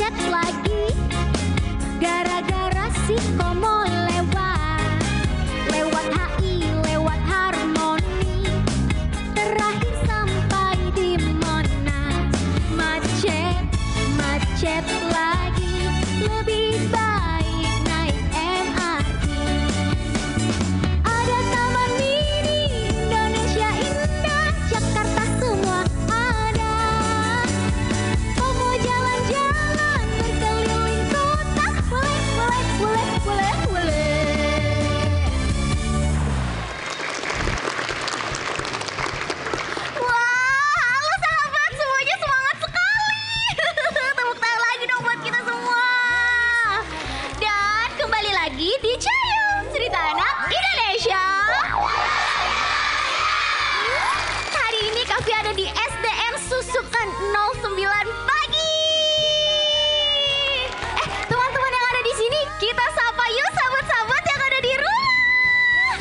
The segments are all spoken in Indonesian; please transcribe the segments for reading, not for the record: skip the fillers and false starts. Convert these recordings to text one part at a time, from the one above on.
macet lagi. Gara-gara si Komo lewat HI, lewat Harmoni. Terakhir sampai di Monas. Macet lagi. Lebih baik naik MRT. Ada Taman Mini, Indonesia indah, Jakarta semua ada. Mau jalan-jalan berkeliling kota, boleh. Wah, halo sahabat, semuanya semangat sekali. Tepuk tangan lagi dong buat kita semua. Dan kembali lagi di Cayung, Cerita Anak Indonesia. Hari ini Kavi ada di SDN Susukan 09 pagi. Teman-teman yang ada di sini, kita sapa yuk sahabat-sahabat yang ada di rumah.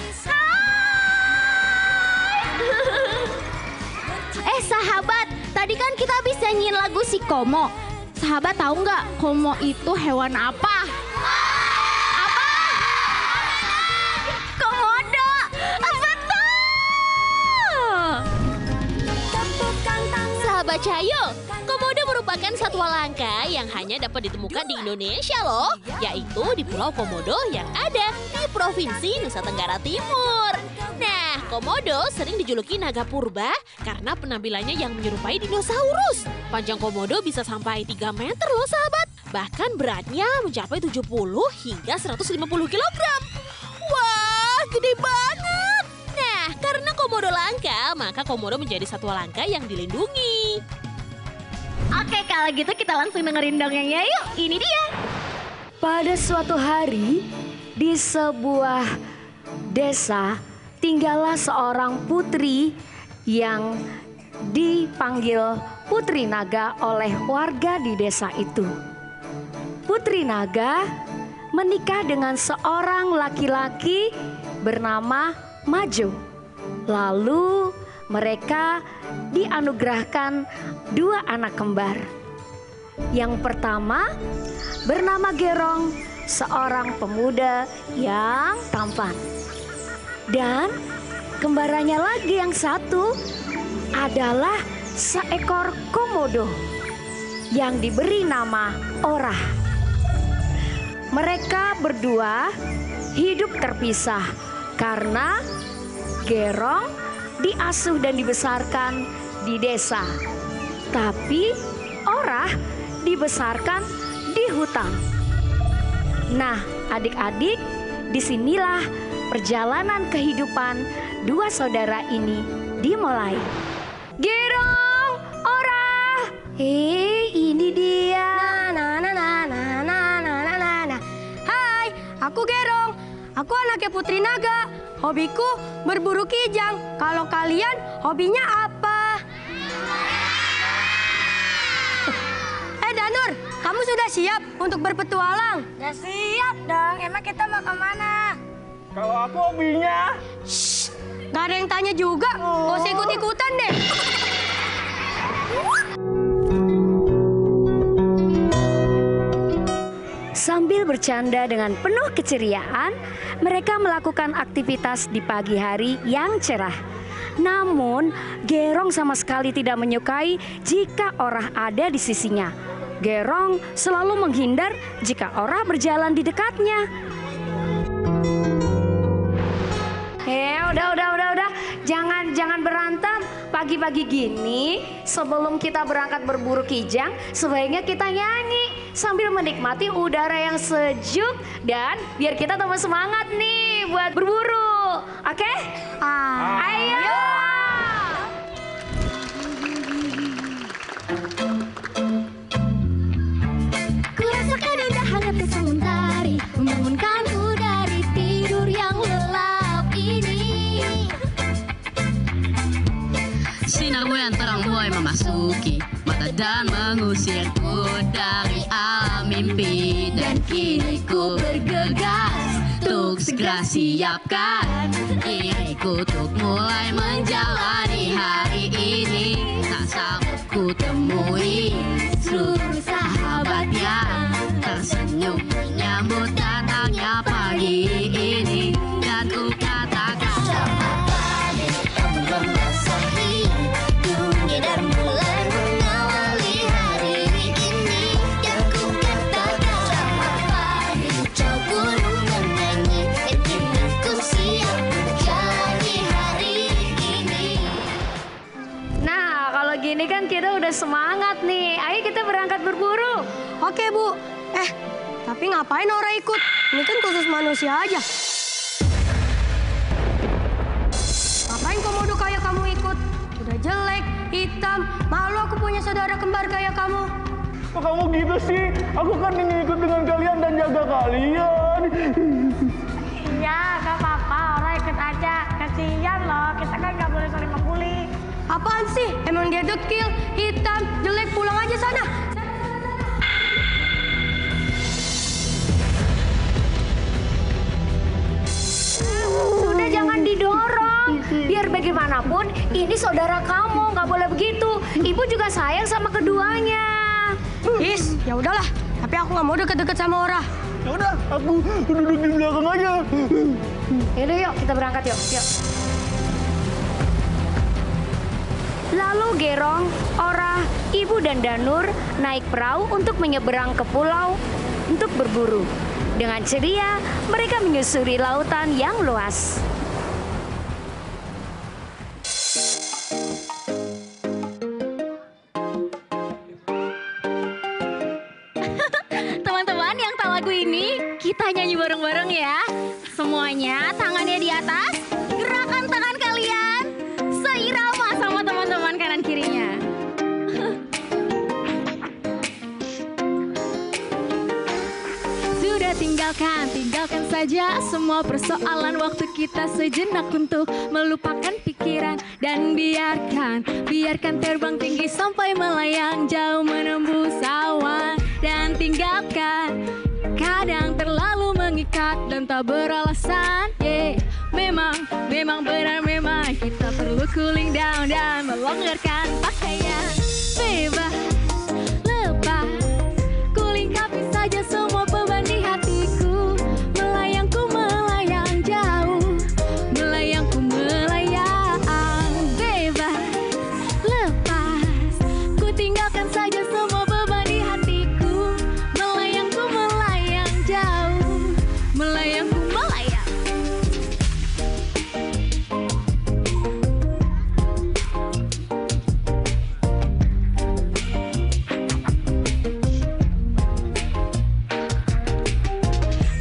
Hai. Sahabat, tadi kan kita habis nyanyiin lagu si Komo. Sahabat tahu nggak Komo itu hewan apa? Apa? Komodo. Betul. Sahabat Cahayu, komodo merupakan satwa langka yang hanya dapat ditemukan di Indonesia loh, yaitu di Pulau Komodo yang ada di Provinsi Nusa Tenggara Timur. Nah, komodo sering dijuluki naga purba karena penampilannya yang menyerupai dinosaurus. Panjang komodo bisa sampai 3 meter loh sahabat. Bahkan beratnya mencapai 70 hingga 150 kg. Wah, gede banget. Nah, karena komodo langka, maka komodo menjadi satwa langka yang dilindungi. Oke, kalau gitu kita langsung dengerin dongengnya yuk. Ini dia. Pada suatu hari, di sebuah desa, tinggallah seorang putri yang dipanggil Putri Naga oleh warga di desa itu. Putri Naga menikah dengan seorang laki-laki bernama Majo. Lalu mereka dianugerahkan 2 anak kembar. Yang pertama bernama Gerong, seorang pemuda yang tampan. Dan kembarannya lagi yang satu adalah seekor komodo yang diberi nama Orah. Mereka berdua hidup terpisah karena Gerong diasuh dan dibesarkan di desa, tapi Orah dibesarkan di hutan. Nah, adik-adik, disinilah perjalanan kehidupan 2 saudara ini dimulai. Gerong, Orah, ini dia. Hai, aku Gerong. Aku anaknya Putri Naga. Hobiku berburu kijang. Kalau kalian hobinya apa? Danur, kamu sudah siap untuk berpetualang? Ya siap dong, emang kita mau kemana? Kalau aku hobinya... Shh, gak ada yang tanya juga. Gak usah ikut-ikutan deh. Sambil bercanda dengan penuh keceriaan, mereka melakukan aktivitas di pagi hari yang cerah. Namun, Gerong sama sekali tidak menyukai jika Orah ada di sisinya. Gerong selalu menghindar jika Orah berjalan di dekatnya. Udah. Jangan berantem. Pagi-pagi gini, sebelum kita berangkat berburu kijang, sebaiknya kita nyanyi sambil menikmati udara yang sejuk dan biar kita tambah semangat nih buat berburu. Oke? Ayo! Kurasakan indah hangat kesang mentari membangunkanku dari tidur yang lelap ini. Sinarmu yang terang mulai memasuki mata dan mengusirku dari alam mimpi. Dan kini ku bergegas untuk segera siapkan diriku untuk mulai menjalani hari ini. Tak sanggup ku temui seluruh sahabat yang tersenyum menyambut datangnya pagi ini. Dan ku katakan selamat pagi kamu membasahi dunia dan mulai mengawali hari ini. Dan ku katakan selamat pagi kau burung menyanyi, inginku siap menjadi hari ini. Nah, kalau gini kan kita udah semangat nih. Ayo kita berangkat berburu. Oke, Bu. Tapi ngapain Ora ikut? Ini kan khusus manusia aja. Ngapain komodo kayak kamu ikut? Udah jelek, hitam, malu aku punya saudara kembar kayak kamu. Kok kamu gitu sih? Aku kan ingin ikut dengan kalian dan jaga kalian. Iya, gak apa-apa. Ora ikut aja. Kasihan loh, kita kan gak boleh saling membuli. Apaan sih? Emang dia dekil, hitam, jelek, pulang aja sana. Sudah, jangan didorong. Biar bagaimanapun ini saudara kamu, nggak boleh begitu. Ibu juga sayang sama keduanya. Ya udahlah. Tapi aku nggak mau deket-deket sama Ora. Ya udah, aku duduk di belakang aja. Yaudah, yuk kita berangkat yuk. Lalu Gerong, Ora, Ibu dan Danur naik perahu untuk menyeberang ke pulau untuk berburu. Dengan ceria, mereka menyusuri lautan yang luas. Teman-teman yang tahu lagu ini, kita nyanyi bareng-bareng ya. Semuanya tangannya di atas, gerakan tangan kalian seirama sama teman-teman kanan kirinya. Sudah tinggalkan saja semua persoalan, waktu kita sejenak untuk melupakan pikiran. Dan biarkan terbang tinggi sampai melayang jauh menembus awan. Dan tinggalkan kadang terlalu mengikat dan tak beralasan. Memang benar, memang kita perlu cooling down dan melonggarkan pakaian. Bebas, lepas, kulingkapi saja semua beban di hatiku. Melayangku melayang jauh, melayangku melayang. Bebas, lepas, ku tinggalkan saja semua beban di hatiku. Melayangku melayang jauh, melayangku melayang.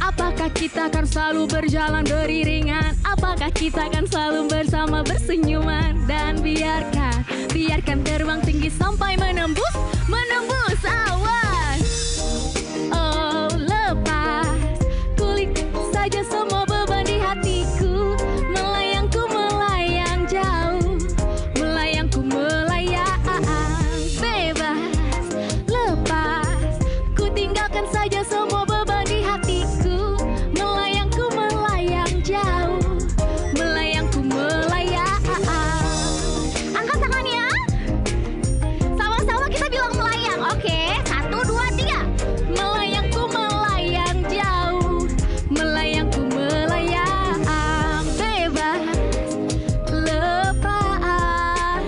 Apakah kita akan selalu berjalan beriringan? Apakah kita akan selalu bersama bersenyuman? Dan biarkan terbang tinggi sampai menembus awan. Oh, lepas, kulik saja semua beban di hatiku. Melayangku melayang jauh, melayangku melayang. Bebas, lepas, ku tinggalkan saja semua beban di hatiku. Melayangku melayang jauh, melayangku melayang. Angkat tangannya. Sama-sama kita bilang melayang, oke? 1, 2, 3. Melayangku melayang jauh, melayangku melayang. Bebas, lepas.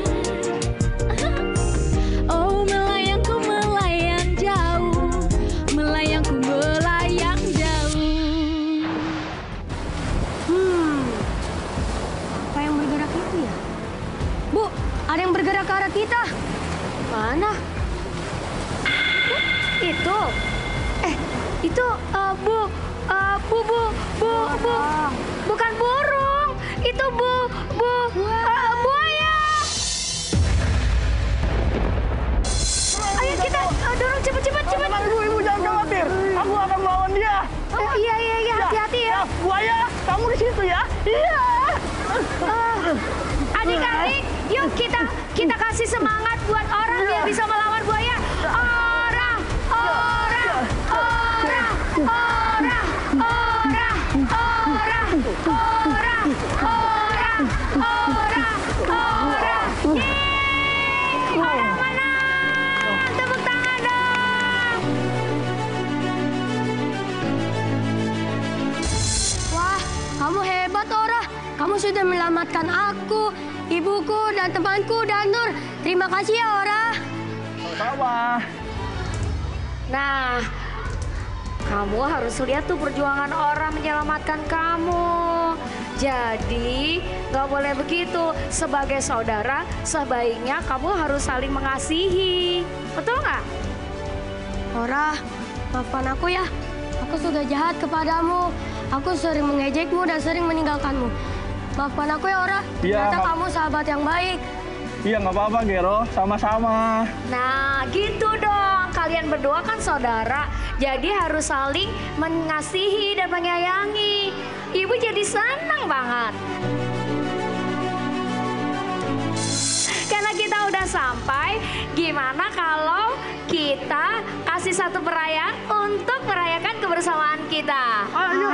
Oh, melayangku melayang jauh, melayangku melayang jauh. Apa yang bergerak itu ya? Bu, ada yang bergerak ke arah kita. Mana? Itu. Itu bukan burung. Itu buaya. Ayo kita dorong cepet. Tenang dulu, Ibu, jangan khawatir. Aku akan melawan dia. Iya, hati-hati ya. Buaya, kamu di situ ya? Iya. Adik-adik, yuk kita kasih semangat buat orang biar bisa melawan buaya. Orang menang. kamu sudah menyelamatkan aku, ibuku, dan temanku, dan Nur. Terima kasih ya, Ora. Sama. Nah, kamu harus lihat tuh perjuangan orang menyelamatkan kamu. Jadi, gak boleh begitu. Sebagai saudara, sebaiknya kamu harus saling mengasihi. Betul nggak? Ora, maafkan aku ya. Aku sudah jahat kepadamu. Aku sering mengejekmu dan sering meninggalkanmu. Maafkan aku ya, Ora. Iya, Ternyata kamu sahabat yang baik. Iya, nggak apa-apa, Gero. Sama-sama. Nah, gitu dong. Kalian berdua kan saudara. Jadi harus saling mengasihi dan menyayangi. Ibu jadi senang banget. Karena kita udah sampai, gimana kalau kita kasih satu perayaan untuk merayakan kebersamaan kita? Ayo.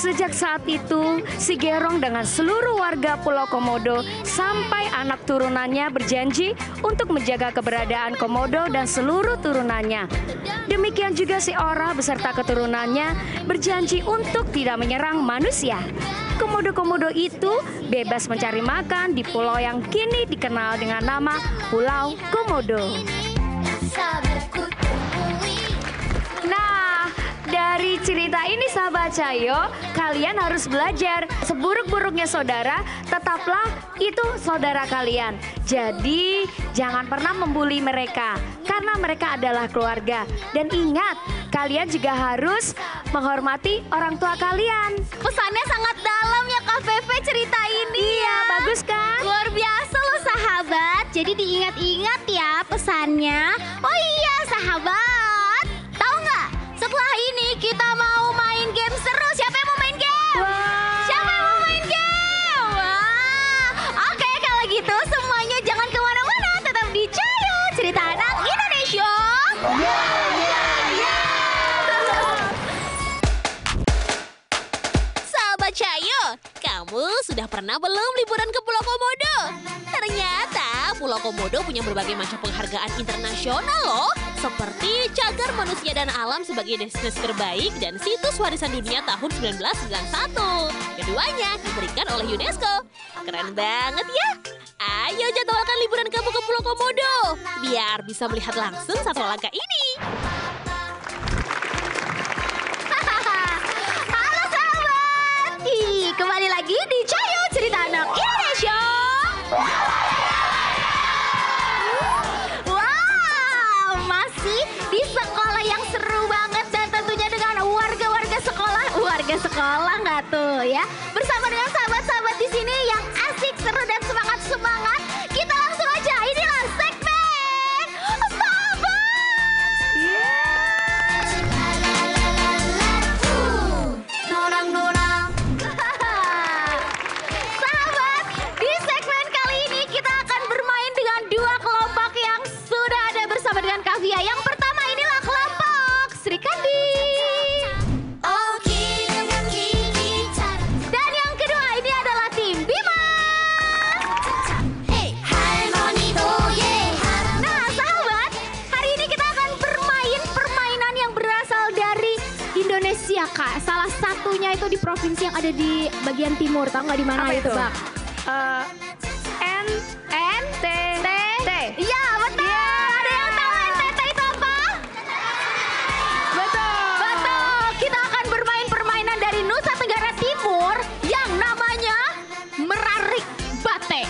Sejak saat itu, si Gerong dengan seluruh warga Pulau Komodo sampai anak turunannya berjanji untuk menjaga keberadaan Komodo dan seluruh turunannya. Demikian juga si Ora beserta keturunannya berjanji untuk tidak menyerang manusia. Komodo-komodo itu bebas mencari makan di pulau yang kini dikenal dengan nama Pulau Komodo. Nah, dari cerita ini sahabat Cayo, kalian harus belajar. Seburuk-buruknya saudara, tetaplah itu saudara kalian. Jadi, jangan pernah membuli mereka, karena mereka adalah keluarga. Dan ingat, kalian juga harus menghormati orang tua kalian. Pesannya sangat dalam ya Kak Fefe cerita ini. Iya, bagus kan? Luar biasa loh sahabat. Jadi diingat-ingat ya pesannya. Oh iya sahabat, tahu nggak? Setelah ini kita mau main game seru. Siapa yang mau main game? Siapa yang mau main game? Wah, oke kalau gitu semuanya jangan kemana-mana. Tetap di Cayo Cerita Anak Indonesia. Sahabat Cayo, kamu sudah pernah belum liburan ke Pulau Komodo? Ternyata Pulau Komodo punya berbagai macam penghargaan internasional loh. Seperti Cagar Manusia dan Alam sebagai destinasi terbaik dan situs warisan dunia tahun 1991. Keduanya diberikan oleh UNESCO. Keren banget ya. Ayo jadwalkan liburan kamu ke Pulau Komodo biar bisa melihat langsung satwa langka ini. Halo sahabat, kembali lagi di Cayo Cerita Anak Indonesia. Wow, masih di sekolah yang seru banget dan tentunya dengan warga-warga sekolah. Warga sekolah nggak tuh ya? Bersama dengan sahabat-sahabat di sini yang asik, seru dan semangat-semangat. Kita langsung aja, inilah segmen Sahabat. Sahabat, di segmen kali ini kita akan bermain dengan dua kelompok yang sudah ada bersama dengan Kavia. Yang pertama inilah kelompok Sri Kandi. Dan yang kedua ini adalah tim Bima. provinsi yang ada di bagian timur. Tahu nggak di mana Apa itu, itu? Bang? NT. Iya, betul. Ada yang tahu NTT itu apa? Betul. Kita akan bermain permainan dari Nusa Tenggara Timur yang namanya merarik bate.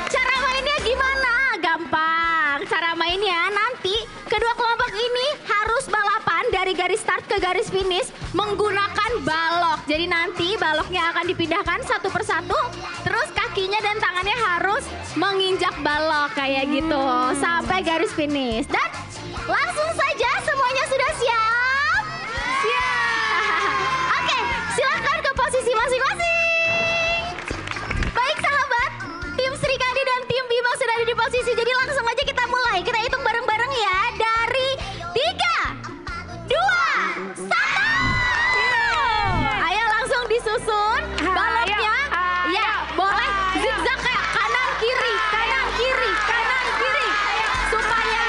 Cara mainnya gimana? Gampang. Cara mainnya nanti kedua kelompok ini harus balapan dari garis start ke garis finish menggunakan balok. Jadi nanti baloknya akan dipindahkan satu persatu, terus kakinya dan tangannya harus menginjak balok kayak gitu sampai garis finish. Dan langsung saja semuanya sudah siap? Siap. Oke, silakan ke posisi masing-masing. Baik sahabat, tim Sri Kandi dan tim Bima sudah ada di posisi. Jadi langsung aja kita mulai. Kita hitung bareng-bareng ya dari 3, 2, 1. Ayo langsung disusun baloknya. Ya, boleh zigzag kayak kanan kiri, kanan kiri, kanan kiri. Supaya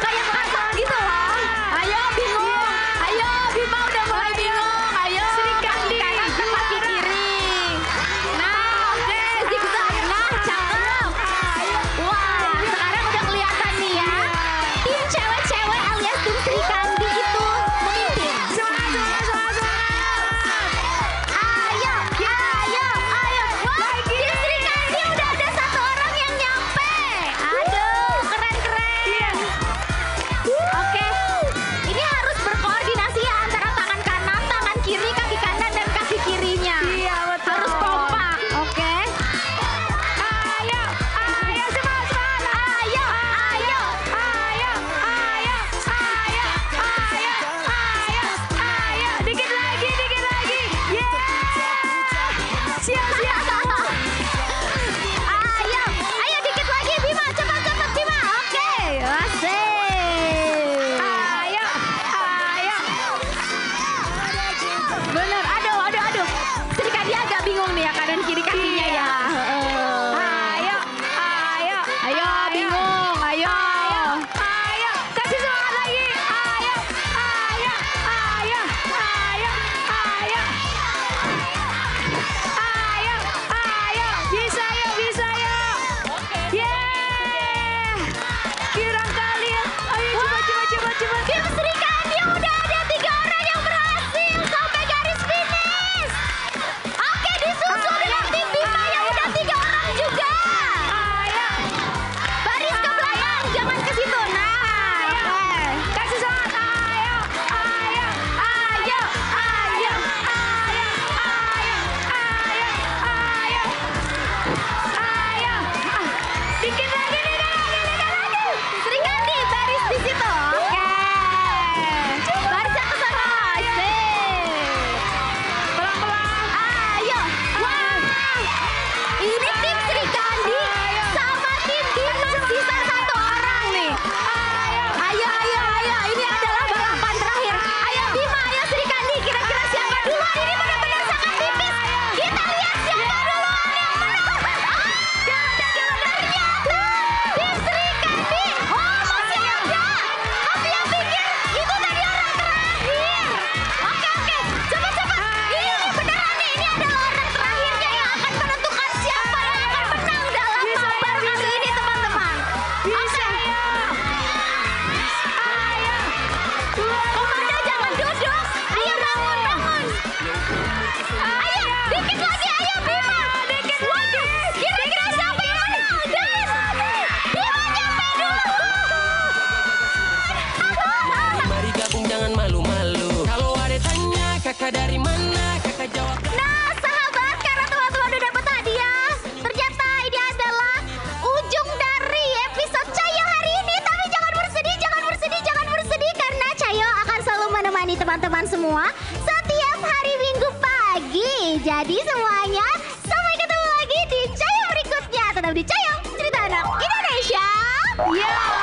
kayak katak gitu loh. Ayo bingung. Ayo Bima udah mulai bingung. Ayo kaki kanan ke kaki kiri. Nah, oke zigzag. Nah, cakep. Wah, sekarang udah kelihatan nih ya. Tim cewek-cewek alias tim Sri Kandi itu memimpin. Ayo. Wah, tim Sri Kandi udah ada satu orang yang nyampe. Aduh, keren. Oke, ini harus berkoordinasi ya antara tangan kanan, tangan kiri, kaki kanan dan kaki kirinya. Iya, betul. Harus kompak, oke? Ayo, semangat. Ayo. Dikit lagi. Yeah. Siap. Ayo dikit lagi Bima, cepat Bima. Oke, asik. Ayo. Bener, aduh. Sri Kandi agak bingung nih ya kanan kiri kakinya ya. Ayo, bingung. Ayo. Kasih semangat lagi. Ayo. Bisa ya. Yeah. Kurang kali ya. Ayo coba. Tim Sri Kandi udah ada 3 orang yang berhasil sampai garis finish. Oke, disusul dengan tim Bima yang udah 3 orang juga. Baris ke belakang, jangan ke situ. Nah, oke. Kasih semangat. Ayo. Dikit lagi. Sri Kandi baris di situ. Oke. Barisnya ke sana. Sip. Pelan-pelan. Ayo. Wah. Ini tim Sri Kandi sama tim Bima sisa 1 orang nih. Ayo. Ini adalah balapan terakhir. Ayo Bima, ayo Sri Kandi. Kira-kira siapa duluan? Ini benar-benar sangat tipis. Kita lihat siapa duluan yang menang. Ternyata tim Sri Kandi. Oh, masih ada. Tapi yang pikir itu tadi orang terakhir. Oke. Cepat. Ini beneran nih. Ini adalah orang terakhirnya yang akan menentukan siapa yang akan menang dalam mabar kali ini, teman-teman. Oke. Komandan jangan duduk. Ayo bangun. Ayo, dikit lagi. Ayo Bima. Kira-kira siapa yang menang? Bima nyampe duluan. Mari gabung jangan malu-malu. Kalau ada tanya kakak dari mana, kakak jawab. Nah, sahabat, karena teman-teman udah dapat hadiah, ternyata ini adalah ujung dari episode Cayo hari ini. Tapi jangan bersedih karena Cayo akan selalu menemani teman-teman semua setiap hari Minggu pagi. Jadi semuanya sampai ketemu lagi di Cayo berikutnya. Tetap di Cayo, cerita anak Indonesia. Ya.